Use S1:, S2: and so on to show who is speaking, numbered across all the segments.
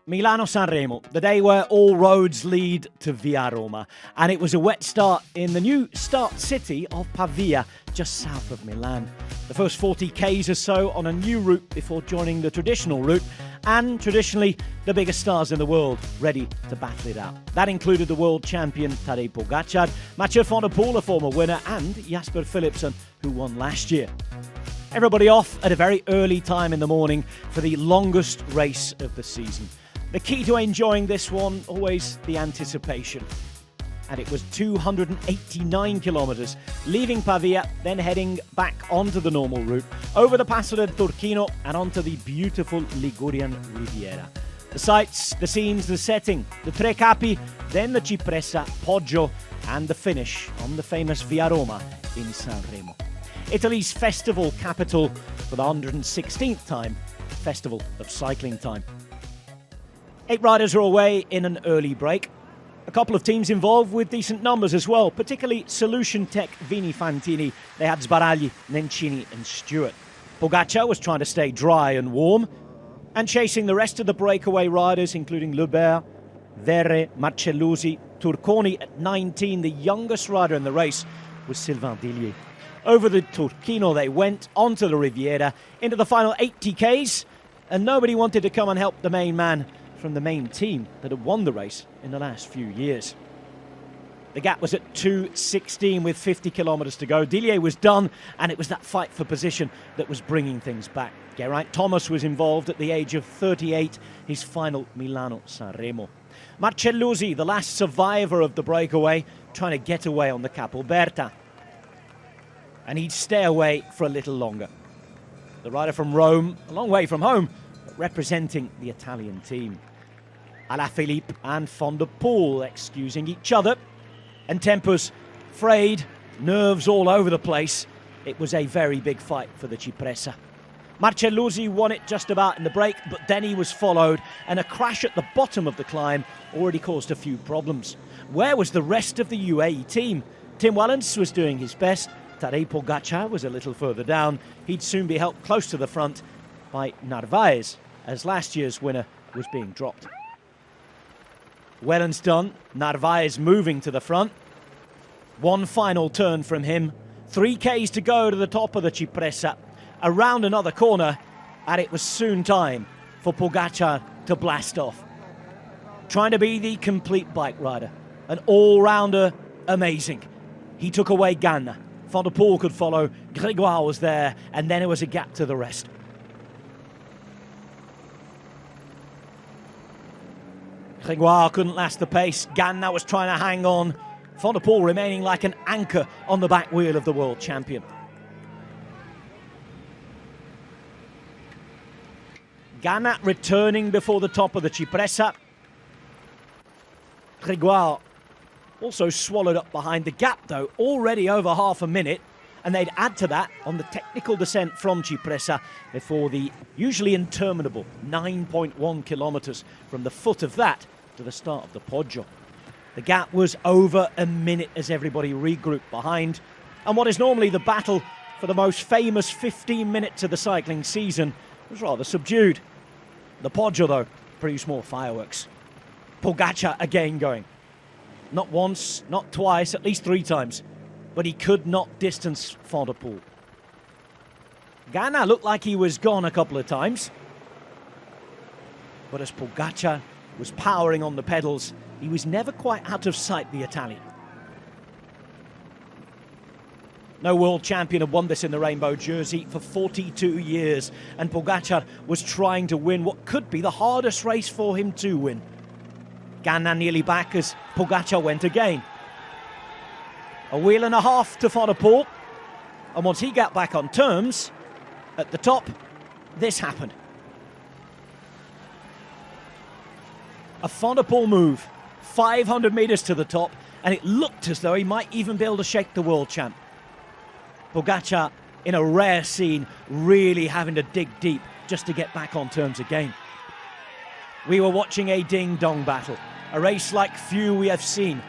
S1: Milano-Sanremo, the day where all roads lead to Via Roma. And it was a wet start in the new start city of Pavia, just south of Milan. The first 40 Ks or so on a new route before joining the traditional route, and traditionally the biggest stars in the world ready to battle it out. That included the world champion Tadej Pogacar, Mathieu van der Poel, a former winner, and Jasper Philipsen, who won last year. Everybody off at a very early time in the morning for the longest race of the season. The key to enjoying this one, always the anticipation. And it was 289 kilometres, leaving Pavia, then heading back onto the normal route, over the Passo del Turchino and onto the beautiful Ligurian Riviera. The sights, the scenes, the setting, the Tre Capi, then the Cipressa, Poggio, and the finish on the famous Via Roma in San Remo. Italy's festival capital for the 116th time, Festival of Cycling Time. 8 riders are away in an early break. A couple of teams involved with decent numbers as well, particularly Solution Tech Vini Fantini. They had Sbaragli, Nencini and Stewart. Pogacar was trying to stay dry and warm, and chasing the rest of the breakaway riders, including Lebert, Verre, Marcellusi, Turconi at 19. The youngest rider in the race was Sylvain Dillier. Over the Turchino they went, onto the Riviera, into the final 80 Ks, and nobody wanted to come and help the main man from the main team that had won the race in the last few years. The gap was at 2:16 with 50 kilometres to go. Dillier was done, and it was that fight for position that was bringing things back. Geraint Thomas was involved at the age of 38, his final Milano-Sanremo. Marcellusi, the last survivor of the breakaway, trying to get away on the Capalberta. And he'd stay away for a little longer. The rider from Rome, a long way from home, but representing the Italian team. Alaphilippe and Van der Poel excusing each other, and tempers frayed, nerves all over the place. It was a very big fight for the Cipressa. Marcellusi won it just about in the break, but then he was followed, and a crash at the bottom of the climb already caused a few problems. Where was the rest of the UAE team? Tim Wellens was doing his best. Tadej Pogacar was a little further down. He'd soon be helped close to the front by Narvaez, as last year's winner was being dropped. Wellens done, Narvaez moving to the front. One final turn from him. 3 Ks to go to the top of the Cipressa. Around another corner, and it was soon time for Pogacar to blast off. Trying to be the complete bike rider, an all-rounder, amazing. He took away Ganna. Van der Poel could follow, Grégoire was there, and then it was a gap to the rest. Grégoire couldn't last the pace. Ganna was trying to hang on. Van der Poel remaining like an anchor on the back wheel of the world champion. Ganna returning before the top of the Cipressa. Grégoire also swallowed up behind. The gap, though, already over half a minute, and they'd add to that on the technical descent from Cipressa before the usually interminable 9.1 kilometres from the foot of that to the start of the Poggio. The gap was over a minute as everybody regrouped behind, and what is normally the battle for the most famous 15 minutes of the cycling season was rather subdued. The Poggio, though, produced more fireworks. Pogacar again going. Not once, not twice, at least 3 times. But he could not distance Van der Poel. Ganna looked like he was gone a couple of times. But as Pogacar was powering on the pedals, he was never quite out of sight, the Italian. No world champion had won this in the rainbow jersey for 42 years. And Pogacar was trying to win what could be the hardest race for him to win. Ganna nearly back as Pogacar went again. A wheel and a half to Van der Poel. And once he got back on terms, at the top, this happened. A Van der Poel move, 500 metres to the top, and it looked as though he might even be able to shake the world champ. Pogacar, in a rare scene, really having to dig deep just to get back on terms again. We were watching a ding-dong battle, a race like few we have seen.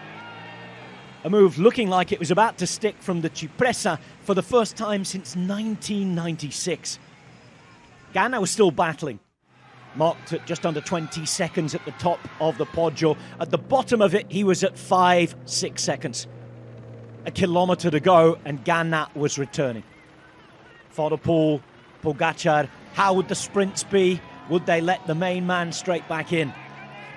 S1: A move looking like it was about to stick from the Cipressa for the first time since 1996. Ganna was still battling. marked at just under 20 seconds at the top of the Poggio. At the bottom of it, he was at 5-6 seconds. A kilometre to go, and Ganna was returning. Van der Poel, Pogacar, how would the sprints be? Would they let the main man straight back in?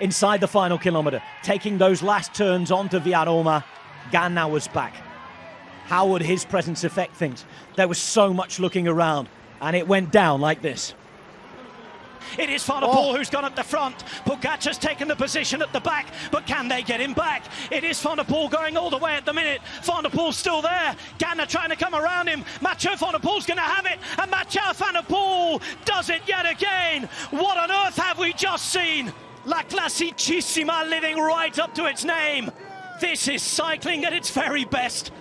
S1: Inside the final kilometre, taking those last turns onto Via Roma, Ganna was back. How would his presence affect things? There was so much looking around, and it went down like this.
S2: It is Van der Poel who's gone at the front. Pogacar's taken the position at the back, but can they get him back? It is Van der Poel going all the way at the minute. Van der Poel's still there. Ganna trying to come around him. Mathieu Van der Poel's going to have it, and Mathieu Van der Poel does it yet again. What on earth have we just seen? La Classicissima living right up to its name. This is cycling at its very best.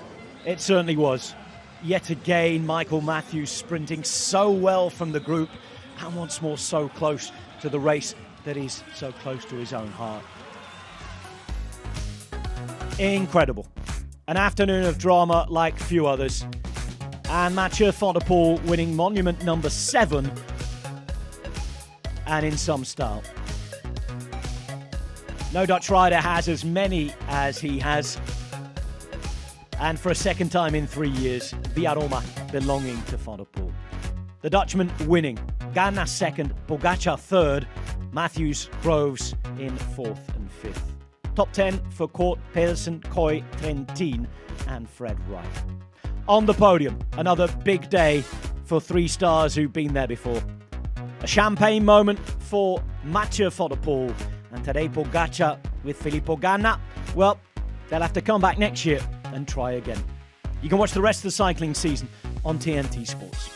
S1: It certainly was. Yet again, Michael Matthews sprinting so well from the group, and once more so close to the race that is so close to his own heart. Incredible. An afternoon of drama like few others. And Mathieu Van der Poel winning monument number 7, and in some style. No Dutch rider has as many as he has. And for a second time in 3 years, Via Roma belonging to Van der Poel. The Dutchman winning, Ganna second, Pogacar third, Matthews, Groves in 4th and 5th. Top 10 for Kort, Pedersen, Koy, Trentin and Fred Wright. On the podium, another big day for 3 stars who've been there before. A champagne moment for Mathieu Van der Poel, and Tadej Pogacar with Filippo Ganna. Well, they'll have to come back next year and try again. You can watch the rest of the cycling season on TNT Sports.